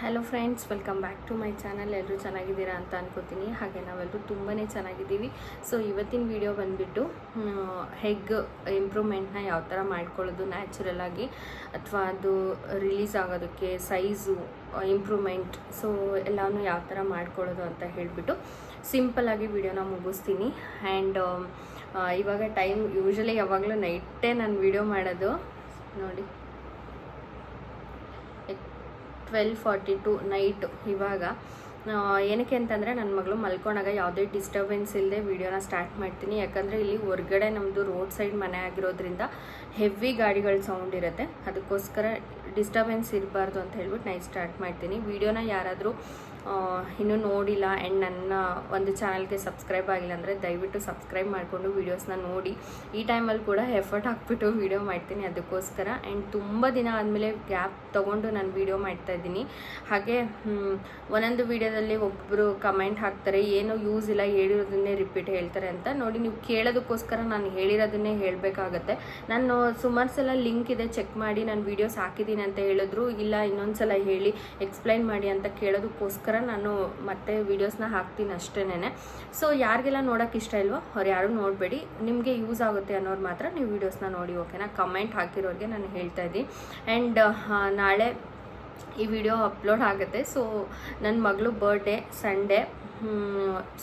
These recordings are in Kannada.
Hello friends, welcome back to my channel. ಎಲ್ಲರೂ ಚೆನ್ನಾಗಿದ್ದೀರಾ ಅಂತ ಅನ್ಕೋತೀನಿ. ಹಾಗೆ ನಾವೆಲ್ಲರೂ ತುಂಬಾ ಚೆನ್ನಾಗಿದ್ದೀವಿ. ಸೊ ಇವತ್ತಿನ ವಿಡಿಯೋ ಬಂದುಬಿಟ್ಟು ಹೆಗ್ ಇಂಪ್ರೂವ್ಮೆಂಟ್ನ ಯಾವ ಥರ ಮಾಡ್ಕೊಳ್ಳೋದು ನ್ಯಾಚುರಲ್ ಆಗಿ, ಅಥವಾ ಅದು ರಿಲೀಸ್ ಆಗೋದಕ್ಕೆ ಸೈಜು ಇಂಪ್ರೂವ್ಮೆಂಟ್, ಸೊ ಎಲ್ಲನೂ ಯಾವ ಥರ ಮಾಡ್ಕೊಳ್ಳೋದು ಅಂತ ಹೇಳಿಬಿಟ್ಟು ಸಿಂಪಲ್ಲಾಗಿ ವಿಡಿಯೋನ ಮುಗಿಸ್ತೀನಿ. ಆ್ಯಂಡ್ ಇವಾಗ ಟೈಮ್ ಯೂಶ್ವಲಿ ಯಾವಾಗಲೂ ನೈಟೇ ನಾನು ವಿಡಿಯೋ ಮಾಡೋದು. ನೋಡಿ 12:42 ನೈಟು. ಇವಾಗ ಏನಕ್ಕೆ ಅಂತಂದರೆ ನನ್ನ ಮಗಳು ಮಲ್ಕೊಂಡಾಗ ಯಾವುದೇ ಡಿಸ್ಟರ್ಬೆನ್ಸ್ ಇಲ್ಲದೆ ವೀಡಿಯೋನ ಸ್ಟಾರ್ಟ್ ಮಾಡ್ತೀನಿ. ಯಾಕಂದರೆ ಇಲ್ಲಿ ಹೊರ್ಗಡೆ ನಮ್ಮದು ರೋಡ್ ಸೈಡ್ ಮನೆ ಆಗಿರೋದ್ರಿಂದ ಹೆವಿ ಗಾಡಿಗಳ ಸೌಂಡ್ ಇರುತ್ತೆ. ಅದಕ್ಕೋಸ್ಕರ ಡಿಸ್ಟರ್ಬೆನ್ಸ್ ಇರಬಾರ್ದು ಅಂತ ಹೇಳ್ಬಿಟ್ಟು ನೈಟ್ ಸ್ಟಾರ್ಟ್ ಮಾಡ್ತೀನಿ. ವೀಡಿಯೋನ ಯಾರಾದರೂ ಇನ್ನೂ ನೋಡಿಲ್ಲ ಆ್ಯಂಡ್ ನನ್ನ ಒಂದು ಚಾನಲ್ಗೆ ಸಬ್ಸ್ಕ್ರೈಬ್ ಆಗಿಲ್ಲ ಅಂದರೆ ದಯವಿಟ್ಟು ಸಬ್ಸ್ಕ್ರೈಬ್ ಮಾಡಿಕೊಂಡು ವೀಡಿಯೋಸ್ನ ನೋಡಿ. ಈ ಟೈಮಲ್ಲಿ ಕೂಡ ಎಫರ್ಟ್ ಹಾಕ್ಬಿಟ್ಟು ವೀಡಿಯೋ ಮಾಡ್ತೀನಿ ಅದಕ್ಕೋಸ್ಕರ. ಆ್ಯಂಡ್ ತುಂಬ ದಿನ ಆದಮೇಲೆ ಗ್ಯಾಪ್ ತೊಗೊಂಡು ನಾನು ವೀಡಿಯೋ ಮಾಡ್ತಾಯಿದ್ದೀನಿ. ಹಾಗೆ ಒಂದೊಂದು ವೀಡಿಯೋದಲ್ಲಿ ಒಬ್ಬರು ಕಮೆಂಟ್ ಹಾಕ್ತಾರೆ, ಏನೋ ಯೂಸ್ ಇಲ್ಲ, ಹೇಳಿರೋದನ್ನೇ ರಿಪೀಟ್ ಹೇಳ್ತಾರೆ ಅಂತ. ನೋಡಿ, ನೀವು ಕೇಳೋದಕ್ಕೋಸ್ಕರ ನಾನು ಹೇಳಿರೋದನ್ನೇ ಹೇಳಬೇಕಾಗತ್ತೆ. ನಾನು ಸುಮಾರು ಸಲ ಲಿಂಕ್ ಇದೆ, ಚೆಕ್ ಮಾಡಿ, ನಾನು ವೀಡಿಯೋಸ್ ಹಾಕಿದ್ದೀನಿ ಅಂತ ಹೇಳಿದ್ರು. ಇಲ್ಲ ಇನ್ನೊಂದು ಸಲ ಹೇಳಿ, ಎಕ್ಸ್ಪ್ಲೈನ್ ಮಾಡಿ ಅಂತ ಕೇಳೋದಕ್ಕೋಸ್ಕರ ನಾನು ಮತ್ತೆ ವೀಡಿಯೋಸ್ನ ಹಾಕ್ತೀನಿ ಅಷ್ಟೇನೆ. ಸೊ ಯಾರಿಗೆಲ್ಲ ನೋಡೋಕೆ ಇಷ್ಟ ಇಲ್ವೋ ಅವ್ರು ಯಾರು ನೋಡಬೇಡಿ, ನಿಮಗೆ ಯೂಸ್ ಆಗುತ್ತೆ ಅನ್ನೋರು ಮಾತ್ರ ನೀವು ವೀಡಿಯೋಸ್ನ ನೋಡಿ, ಓಕೆನಾ? ಕಮೆಂಟ್ ಹಾಕಿರೋರಿಗೆ ನಾನು ಹೇಳ್ತಾ ಇದ್ದೀನಿ. ಆ್ಯಂಡ್ ನಾಳೆ ಈ ವಿಡಿಯೋ ಅಪ್ಲೋಡ್ ಆಗುತ್ತೆ. ಸೊ ನನ್ನ ಮಗಳು birthday Sunday,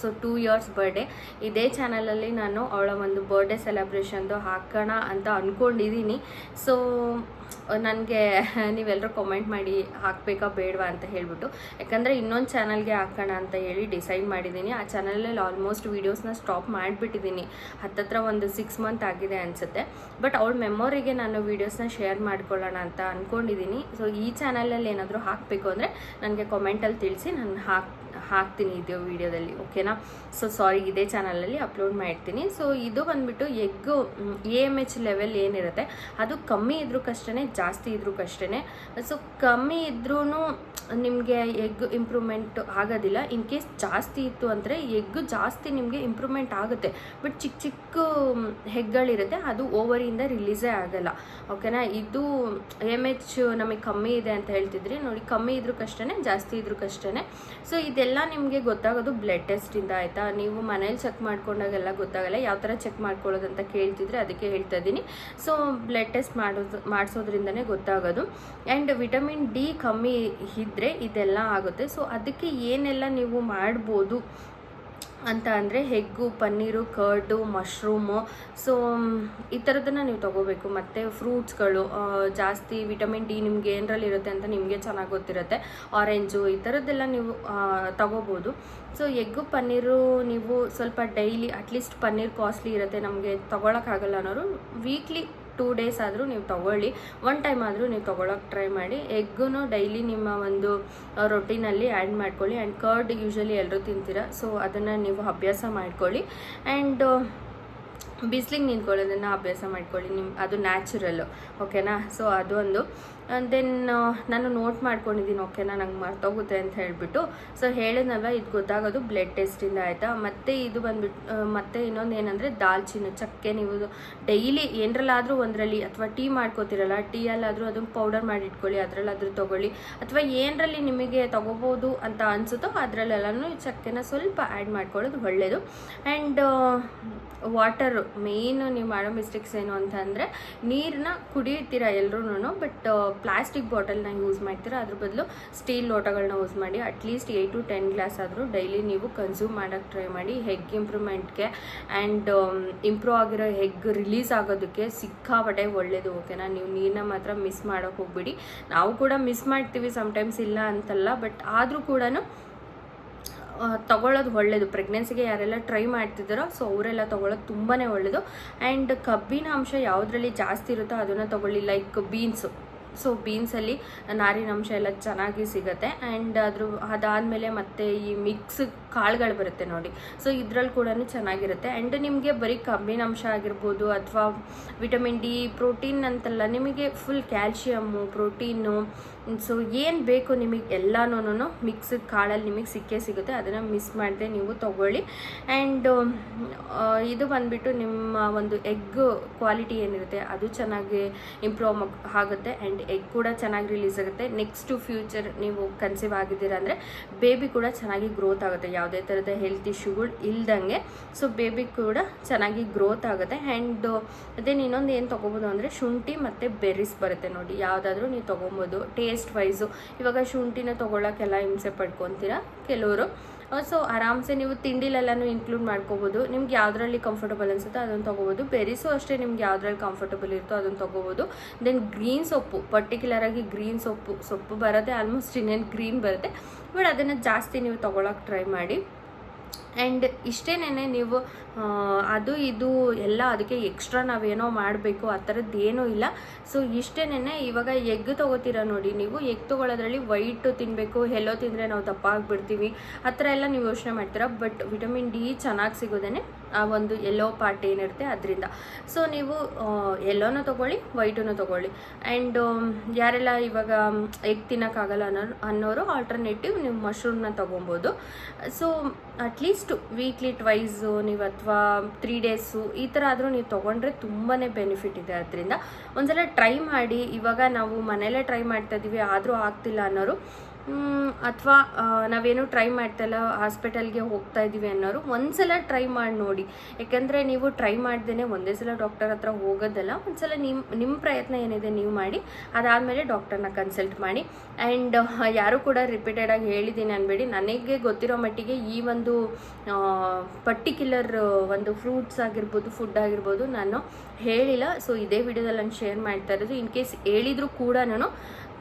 so 2 years birthday. ಇದೇ ಚಾನಲಲ್ಲಿ ನಾನು ಅವಳ ಒಂದು ಬರ್ಡೇ ಸೆಲೆಬ್ರೇಷನ್ದು ಹಾಕೋಣ ಅಂತ ಅಂದ್ಕೊಂಡಿದ್ದೀನಿ. ಸೊ ನನಗೆ ನೀವೆಲ್ಲರೂ ಕಮೆಂಟ್ ಮಾಡಿ ಹಾಕಬೇಕಾ ಬೇಡವಾ ಅಂತ ಹೇಳ್ಬಿಟ್ಟು, ಯಾಕಂದರೆ ಇನ್ನೊಂದು ಚಾನಲ್ಗೆ ಹಾಕೋಣ ಅಂತ ಹೇಳಿ ಡಿಸೈಡ್ ಮಾಡಿದ್ದೀನಿ. ಆ ಚಾನಲಲ್ಲಿ ಆಲ್ಮೋಸ್ಟ್ ವೀಡಿಯೋಸ್ನ ಸ್ಟಾಪ್ ಮಾಡಿಬಿಟ್ಟಿದ್ದೀನಿ. ಹತ್ತತ್ರ ಒಂದು 6 month ಆಗಿದೆ ಅನಿಸುತ್ತೆ. ಬಟ್ ಅವಳ ಮೆಮೊರಿಗೆ ನಾನು ವೀಡಿಯೋಸ್ನ ಶೇರ್ ಮಾಡ್ಕೊಳ್ಳೋಣ ಅಂತ ಅಂದ್ಕೊಂಡಿದ್ದೀನಿ. ಸೊ ಈ ಚಾನಲಲ್ಲಿ ಏನಾದರೂ ಹಾಕಬೇಕು ಅಂದರೆ ನನಗೆ ಕಮೆಂಟಲ್ಲಿ ತಿಳಿಸಿ, ನಾನು ಹಾಕ್ತೀನಿ ಇದು ವಿಡಿಯೋದಲ್ಲಿ, ಓಕೆನಾ? ಸೊ ಸಾರಿ, ಇದೇ ಚಾನಲಲ್ಲಿ ಅಪ್ಲೋಡ್ ಮಾಡ್ತೀನಿ. ಸೊ ಇದು ಬಂದುಬಿಟ್ಟು ಎಗ್ಗು AMH ಲೆವೆಲ್ ಏನಿರುತ್ತೆ ಅದು ಕಮ್ಮಿ ಇದ್ರೂ ಕಷ್ಟೇ, ಜಾಸ್ತಿ ಇದ್ರೂ ಕಷ್ಟೇ. ಸೊ ಕಮ್ಮಿ ಇದ್ರೂ ನಿಮಗೆ ಎಗ್ ಇಂಪ್ರೂವ್ಮೆಂಟ್ ಆಗೋದಿಲ್ಲ. ಇನ್ ಕೇಸ್ ಜಾಸ್ತಿ ಇತ್ತು ಅಂದರೆ ಎಗ್ಗು ಜಾಸ್ತಿ ನಿಮಗೆ ಇಂಪ್ರೂವ್ಮೆಂಟ್ ಆಗುತ್ತೆ. ಬಟ್ ಚಿಕ್ಕ ಚಿಕ್ಕ ಹೆಗ್ಗಳಿರುತ್ತೆ, ಅದು ಓವರಿಂದ ರಿಲೀಸೇ ಆಗೋಲ್ಲ, ಓಕೆನಾ? ಇದು AMH ನಮಗೆ ಕಮ್ಮಿ ಇದೆ ಅಂತ ಹೇಳ್ತಿದ್ರಿ. ನೋಡಿ, ಕಮ್ಮಿ ಇದ್ರೂ ಕಷ್ಟೇ, ಜಾಸ್ತಿ ಇದ್ರೂ ಕಷ್ಟೇ. ಸೊ ಇದೆಲ್ಲ ನಿಮಗೆ ಗೊತ್ತಾಗೋದು ಬ್ಲಡ್ ಟೆಸ್ಟಿಂದ, ಆಯಿತಾ? ನೀವು ಮನೇಲಿ ಚೆಕ್ ಮಾಡ್ಕೊಂಡಾಗೆಲ್ಲ ಗೊತ್ತಾಗಲ್ಲ. ಯಾವ ಥರ ಚೆಕ್ ಮಾಡ್ಕೊಳ್ಳೋದಂತ ಕೇಳ್ತಿದ್ರೆ ಅದಕ್ಕೆ ಹೇಳ್ತಾ ಇದ್ದೀನಿ. ಸೊ ಬ್ಲಡ್ ಟೆಸ್ಟ್ ಮಾಡಿಸೋದ್ರಿಂದನೇ ಗೊತ್ತಾಗೋದು. ಆ್ಯಂಡ್ ವಿಟಮಿನ್ D ಕಮ್ಮಿ ಇದ್ದರೆ ಇದೆಲ್ಲ ಆಗುತ್ತೆ. ಸೊ ಅದಕ್ಕೆ ಏನೆಲ್ಲ ನೀವು ಮಾಡ್ಬೋದು ಅಂತ ಅಂದರೆ egg, paneer, curd, mushroom, so ಈ ಥರದನ್ನು ನೀವು ತೊಗೋಬೇಕು. ಮತ್ತು ಫ್ರೂಟ್ಸ್ಗಳು, ಜಾಸ್ತಿ ವಿಟಮಿನ್ D ನಿಮ್ಗೆ ಏನರಲ್ಲಿರುತ್ತೆ ಅಂತ ನಿಮಗೆ ಚೆನ್ನಾಗಿ ಗೊತ್ತಿರುತ್ತೆ. ಆರೆಂಜು, ಈ ಥರದ್ದೆಲ್ಲ ನೀವು ತೊಗೋಬೋದು. ಸೊ ಎಗ್ಗು, ಪನ್ನೀರು ನೀವು ಸ್ವಲ್ಪ ಡೈಲಿ, ಅಟ್ಲೀಸ್ಟ್ ಪನ್ನೀರ್ ಕಾಸ್ಟ್ಲಿ ಇರುತ್ತೆ, ನಮಗೆ ತೊಗೊಳಕ್ಕಾಗಲ್ಲ ಅನ್ನೋರು ವೀಕ್ಲಿ 2 days ಆದರೂ ನೀವು ತೊಗೊಳ್ಳಿ. 1 time ಆದರೂ ನೀವು ತೊಗೊಳಕ್ಕೆ ಟ್ರೈ ಮಾಡಿ. ಎಗ್ಗು ಡೈಲಿ ನಿಮ್ಮ ಒಂದು ರೊಟೀನಲ್ಲಿ ಆ್ಯಡ್ ಮಾಡ್ಕೊಳ್ಳಿ. ಆ್ಯಂಡ್ ಕರ್ಡ್ ಯೂಶ್ವಲಿ ಎಲ್ಲರೂ ತಿಂತೀರ, ಸೊ ಅದನ್ನು ನೀವು ಅಭ್ಯಾಸ ಮಾಡ್ಕೊಳ್ಳಿ. ಆ್ಯಂಡ್ ಬಿಸಿಲಿಗೆ ನಿಂತ್ಕೊಳ್ಳೋದನ್ನು ಅಭ್ಯಾಸ ಮಾಡ್ಕೊಳ್ಳಿ. ಅದು ನ್ಯಾಚುರಲ್ಲು, ಓಕೆನಾ? ಸೊ ಅದು ಒಂದು. ದೆನ್ ನಾನು ನೋಟ್ ಮಾಡ್ಕೊಂಡಿದ್ದೀನಿ, ಓಕೆನಾ? ನಂಗೆ ಮರ್ತೋಗುತ್ತೆ ಅಂತ ಹೇಳಿಬಿಟ್ಟು. ಸೊ ಹೇಳಿದ್ನಲ್ವ, ಇದು ಗೊತ್ತಾಗೋದು ಬ್ಲಡ್ ಟೆಸ್ಟಿಂದ, ಆಯಿತಾ? ಮತ್ತು ಇದು ಬಂದುಬಿಟ್ಟು ಮತ್ತು ಇನ್ನೊಂದು ಏನಂದರೆ ದಾಲ್ಚಿನ್ನಿ, ಚಕ್ಕೆ. ನೀವು ಡೈಲಿ ಏನರಲ್ಲಾದರೂ ಒಂದರಲ್ಲಿ, ಅಥವಾ ಟೀ ಮಾಡ್ಕೋತಿರಲ್ಲ, ಟೀಯಲ್ಲಾದರೂ ಅದನ್ನು ಪೌಡರ್ ಮಾಡಿ ಇಟ್ಕೊಳ್ಳಿ, ಅದರಲ್ಲಾದರೂ ತೊಗೊಳ್ಳಿ. ಅಥವಾ ಏನರಲ್ಲಿ ನಿಮಗೆ ತೊಗೋಬೋದು ಅಂತ ಅನಿಸುತ್ತೋ ಅದರಲ್ಲೆಲ್ಲನೂ ಚಕ್ಕೆನ ಸ್ವಲ್ಪ ಆ್ಯಡ್ ಮಾಡ್ಕೊಳ್ಳೋದು ಒಳ್ಳೆಯದು. And water main. ನೀವು ಮಾಡೋ ಮಿಸ್ಟೇಕ್ಸ್ ಏನು ಅಂತ ಅಂದರೆ, ನೀರನ್ನ ಕುಡಿಯುತ್ತೀರ ಎಲ್ಲರೂ, ಬಟ್ ಪ್ಲಾಸ್ಟಿಕ್ ಬಾಟಲ್ನ ಯೂಸ್ ಮಾಡ್ತೀರಾ. ಅದ್ರ ಬದಲು ಸ್ಟೀಲ್ ಲೋಟಗಳನ್ನ ಯೂಸ್ ಮಾಡಿ. ಅಟ್ಲೀಸ್ಟ್ 8 to 10 ಗ್ಲಾಸ್ ಆದರೂ ಡೈಲಿ ನೀವು ಕನ್ಸ್ಯೂಮ್ ಮಾಡೋಕ್ಕೆ ಟ್ರೈ ಮಾಡಿ. ಹೆಗ್ ಇಂಪ್ರೂವ್ಮೆಂಟ್ಗೆ ಆ್ಯಂಡ್ ಇಂಪ್ರೂವ್ ಆಗಿರೋ ಹೆಗ್ ರಿಲೀಸ್ ಆಗೋದಕ್ಕೆ ಸಿಕ್ಕಾಪಟ್ಟೆ ಒಳ್ಳೆಯದು, ಓಕೆನಾ? ನೀವು ನೀರನ್ನ ಮಾತ್ರ ಮಿಸ್ ಮಾಡೋಕ್ಕೆ ಹೋಗ್ಬಿಡಿ. ನಾವು ಕೂಡ ಮಿಸ್ ಮಾಡ್ತೀವಿ ಸಮಟೈಮ್ಸ್, ಇಲ್ಲ ಅಂತಲ್ಲ, ಬಟ್ ಆದರೂ ಕೂಡ ತೊಗೊಳ್ಳೋದು ಒಳ್ಳೆಯದು. ಪ್ರೆಗ್ನೆನ್ಸಿಗೆ ಯಾರೆಲ್ಲ ಟ್ರೈ ಮಾಡ್ತಿದ್ದಾರೋ ಸೊ ಅವರೆಲ್ಲ ತೊಗೊಳ್ಳೋದು ತುಂಬಾ ಒಳ್ಳೆಯದು. ಆ್ಯಂಡ್ ಕಬ್ಬಿನ ಅಂಶ ಯಾವುದರಲ್ಲಿ ಜಾಸ್ತಿ ಇರುತ್ತೋ ಅದನ್ನು ತೊಗೊಳ್ಳಿ. ಲೈಕ್ ಬೀನ್ಸು, ಸೊ ಬೀನ್ಸಲ್ಲಿ ನಾರಿನ ಅಂಶ ಎಲ್ಲ ಚೆನ್ನಾಗಿ ಸಿಗುತ್ತೆ. ಆ್ಯಂಡ್ ಅದಾದಮೇಲೆ ಮತ್ತೆ ಈ ಮಿಕ್ಸ್ ಕಾಳುಗಳು ಬರುತ್ತೆ ನೋಡಿ. ಸೊ ಇದ್ರಲ್ಲಿ ಕೂಡ ಚೆನ್ನಾಗಿರುತ್ತೆ. ಆ್ಯಂಡ್ ನಿಮಗೆ ಬರೀ ಕಬ್ಬಿನಾಂಶ ಆಗಿರ್ಬೋದು ಅಥವಾ ವಿಟಮಿನ್ ಡಿ, ಪ್ರೋಟೀನ್ ಅಂತಲ್ಲ, ನಿಮಗೆ ಫುಲ್ ಕ್ಯಾಲ್ಶಿಯಮ್ಮು, ಪ್ರೋಟೀನು, ಸೊ ಏನು ಬೇಕು ನಿಮಗೆ ಎಲ್ಲನೂ ಮಿಕ್ಸ್ಡ್ ಕಾಳಲ್ಲಿ ನಿಮಗೆ ಸಿಗುತ್ತೆ. ಅದನ್ನು ಮಿಸ್ ಮಾಡದೆ ನೀವು ತೊಗೊಳ್ಳಿ. ಆ್ಯಂಡ್ ಇದು ಬಂದುಬಿಟ್ಟು ನಿಮ್ಮ ಒಂದು ಎಗ್ ಕ್ವಾಲಿಟಿ ಏನಿರುತ್ತೆ ಅದು ಚೆನ್ನಾಗಿ ಇಂಪ್ರೂವ್ ಆಗುತ್ತೆ. ಆ್ಯಂಡ್ ಎಗ್ ಕೂಡ ಚೆನ್ನಾಗಿ ರಿಲೀಸ್ ಆಗುತ್ತೆ. ನೆಕ್ಸ್ಟು ಫ್ಯೂಚರ್ ನೀವು ಕನ್ಸೀವ್ ಆಗಿದ್ದೀರಾ ಅಂದರೆ ಬೇಬಿ ಕೂಡ ಚೆನ್ನಾಗಿ ಗ್ರೋತ್ ಆಗುತ್ತೆ, ಯಾವುದೇ ಥರದ ಹೆಲ್ತ್ ಇಶ್ಯೂಗಳು ಇಲ್ದಂಗೆ. ಸೊ ಬೇಬಿ ಕೂಡ ಚೆನ್ನಾಗಿ ಗ್ರೋತ್ ಆಗುತ್ತೆ. ಆ್ಯಂಡ್ ಅದೇ ಇನ್ನೊಂದು ಏನು ತೊಗೋಬೋದು ಅಂದರೆ ಶುಂಠಿ ಮತ್ತು ಬೆರ್ರೀಸ್ ಬರುತ್ತೆ ನೋಡಿ, ಯಾವುದಾದ್ರೂ ನೀವು ತೊಗೊಬೋದು. ಟೇಸ್ಟ್ ವೈಸು ಇವಾಗ ಶುಂಠಿನ ತೊಗೊಳಕ್ಕೆಲ್ಲ ಹಿಂಸೆ ಪಡ್ಕೊತೀರಾ ಕೆಲವರು. ಸೊ ಆರಾಮ್ಸೆ ನೀವು ತಿಂಡಿಲೆಲ್ಲನೂ ಇನ್ಕ್ಲೂಡ್ ಮಾಡ್ಕೋಬೋದು. ನಿಮ್ಗೆ ಯಾವುದರಲ್ಲಿ ಕಂಫರ್ಟಬಲ್ ಅನಿಸುತ್ತೋ ಅದನ್ನು ತೊಗೋಬೋದು. ಬೆರೀಸು ಅಷ್ಟೇ, ನಿಮ್ಗೆ ಯಾವುದ್ರಲ್ಲಿ ಕಂಫರ್ಟಬಲ್ ಇರುತ್ತೋ ಅದನ್ನು ತೊಗೋಬೋದು. ದೆನ್ ಗ್ರೀನ್ ಸೊಪ್ಪು, ಪರ್ಟಿಕ್ಯುಲರಾಗಿ ಗ್ರೀನ್ ಸೊಪ್ಪು ಬರುತ್ತೆ, ಆಲ್ಮೋಸ್ಟ್ ಇನ್ನೇನು ಗ್ರೀನ್ ಬರುತ್ತೆ, ಬಟ್ ಅದನ್ನು ಜಾಸ್ತಿ ನೀವು ತೊಗೊಳಕ್ಕೆ ಟ್ರೈ ಮಾಡಿ. ಆ್ಯಂಡ್ ಇಷ್ಟೇನೇ ನೀವು ಅದು ಇದು ಎಲ್ಲ ಅದಕ್ಕೆ ಎಕ್ಸ್ಟ್ರಾ ನಾವೇನೋ ಮಾಡಬೇಕು ಆ ಥರದ್ದು ಏನೂ ಇಲ್ಲ. ಸೊ ಇಷ್ಟೇನೆ. ಇವಾಗ ಎಗ್ ತೊಗೋತೀರಾ ನೋಡಿ, ನೀವು ಎಗ್ ತೊಗೊಳೋದ್ರಲ್ಲಿ ವೈಟ್ ತಿನ್ನಬೇಕು, ಎಲ್ಲೋ ತಿಂದರೆ ನಾವು ದಪ್ಪ ಆಗಿಬಿಡ್ತೀವಿ ಆ ಥರ ಎಲ್ಲ ನೀವು ಯೋಚನೆ ಮಾಡ್ತೀರಾ. ಬಟ್ ವಿಟಮಿನ್ ಡಿ ಚೆನ್ನಾಗಿ ಸಿಗೋದೇ ಆ ಒಂದು ಎಲ್ಲೋ ಪಾರ್ಟ್ ಏನಿರುತ್ತೆ ಅದರಿಂದ. ಸೊ ನೀವು ಎಲ್ಲೋನೂ ತೊಗೊಳ್ಳಿ, ವೈಟೂ ತೊಗೊಳ್ಳಿ. ಆ್ಯಂಡ್ ಯಾರೆಲ್ಲ ಇವಾಗ ಎಗ್ ತಿನ್ನೋಕ್ಕಾಗಲ್ಲ ಅನ್ನೋರು ಆಲ್ಟರ್ನೇಟಿವ್ ನೀವು ಮಶ್ರೂಮ್ನ ತೊಗೊಬೋದು. ಸೊ ಅಟ್ಲೀಸ್ಟ್ ವೀಕ್ಲಿ ಟ್ವೈಸು ನೀವು ಅಥವಾ 3 ಡೇಸು ಈ ಥರ ಆದರೂ ನೀವು ತೊಗೊಂಡ್ರೆ ತುಂಬಾ ಬೆನಿಫಿಟ್ ಇದೆ. ಅದರಿಂದ ಒಂದ್ಸಲ ಟ್ರೈ ಮಾಡಿ. ಇವಾಗ ನಾವು ಮನೆಯಲ್ಲೇ ಟ್ರೈ ಮಾಡ್ತಾ ಇದ್ದೀವಿ ಆದರೂ ಆಗ್ತಿಲ್ಲ ಅನ್ನೋರು, ಅಥವಾ ನಾವೇನು ಟ್ರೈ ಮಾಡ್ತಾಯಿಲ್ಲ ಹಾಸ್ಪಿಟಲ್ಗೆ ಹೋಗ್ತಾ ಇದ್ದೀವಿ ಅನ್ನೋರು ಒಂದ್ಸಲ ಟ್ರೈ ಮಾಡಿ ನೋಡಿ. ಯಾಕೆಂದರೆ ನೀವು ಟ್ರೈ ಮಾಡ್ದೇ ಒಂದೇ ಸಲ ಡಾಕ್ಟರ್ ಹತ್ರ ಹೋಗೋದಲ್ಲ, ಒಂದ್ಸಲ ನಿಮ್ಮ ಪ್ರಯತ್ನ ಏನಿದೆ ನೀವು ಮಾಡಿ, ಅದಾದಮೇಲೆ ಡಾಕ್ಟರ್ನ ಕನ್ಸಲ್ಟ್ ಮಾಡಿ. ಆ್ಯಂಡ್ ಯಾರು ಕೂಡ ರಿಪೀಟೆಡಾಗಿ ಹೇಳಿದ್ದೀನಿ ಅನ್ಬೇಡಿ, ನನಗೆ ಗೊತ್ತಿರೋ ಮಟ್ಟಿಗೆ ಈ ಒಂದು ಪರ್ಟಿಕ್ಯುಲರ್ ಒಂದು ಫ್ರೂಟ್ಸ್ ಆಗಿರ್ಬೋದು, ಫುಡ್ ಆಗಿರ್ಬೋದು ನಾನು ಹೇಳಿಲ್ಲ. ಸೊ ಇದೇ ವಿಡಿಯೋದಲ್ಲಿ ನಾನು ಶೇರ್ ಮಾಡ್ತಾ ಇರೋದು. ಇನ್ ಕೇಸ್ ಹೇಳಿದರೂ ಕೂಡ ನಾನು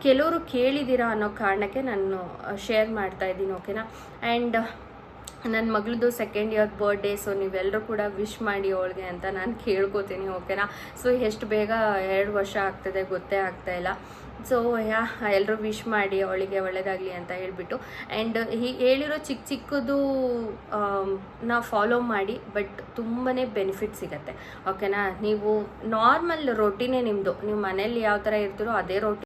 ಕೆಲವರು ಕೇಳಿದ್ದೀರಾ ಅನ್ನೋ ಕಾರಣಕ್ಕೆ ನಾನು ಶೇರ್ ಮಾಡ್ತಾ ಇದ್ದೀನಿ, ಓಕೆನಾ. ಆ್ಯಂಡ್ ನನ್ನ ಮಗಳದ್ದು 2nd ಇಯರ್ ಬರ್ಡೇ, ಸೊ ನೀವೆಲ್ಲರೂ ಕೂಡ ವಿಶ್ ಮಾಡಿ ಅವಳಿಗೆ ಅಂತ ನಾನು ಕೇಳ್ಕೊತೀನಿ, ಓಕೆನಾ. ಸೊ ಎಷ್ಟು ಬೇಗ 2 ವರ್ಷ ಆಗ್ತದೆ ಗೊತ್ತೇ ಆಗ್ತಾಯಿಲ್ಲ. ಸೊ ಎಲ್ಲರೂ ವಿಶ್ ಮಾಡಿ ಅವಳಿಗೆ ಒಳ್ಳೆಯದಾಗಲಿ ಅಂತ ಹೇಳಿಬಿಟ್ಟು. ಆ್ಯಂಡ್ ಹೇಳಿರೋ ಚಿಕ್ಕದು ನಾವು ಫಾಲೋ ಮಾಡಿ, ಬಟ್ ತುಂಬಾ ಬೆನಿಫಿಟ್ ಸಿಗುತ್ತೆ, ಓಕೆನಾ. ನೀವು ನಾರ್ಮಲ್ ರೊಟ್ಟಿನೇ ನಿಮ್ಮದು, ನೀವು ಮನೇಲಿ ಯಾವ ಥರ ಇರ್ತೀರೋ ಅದೇ ರೊಟ್ಟಿ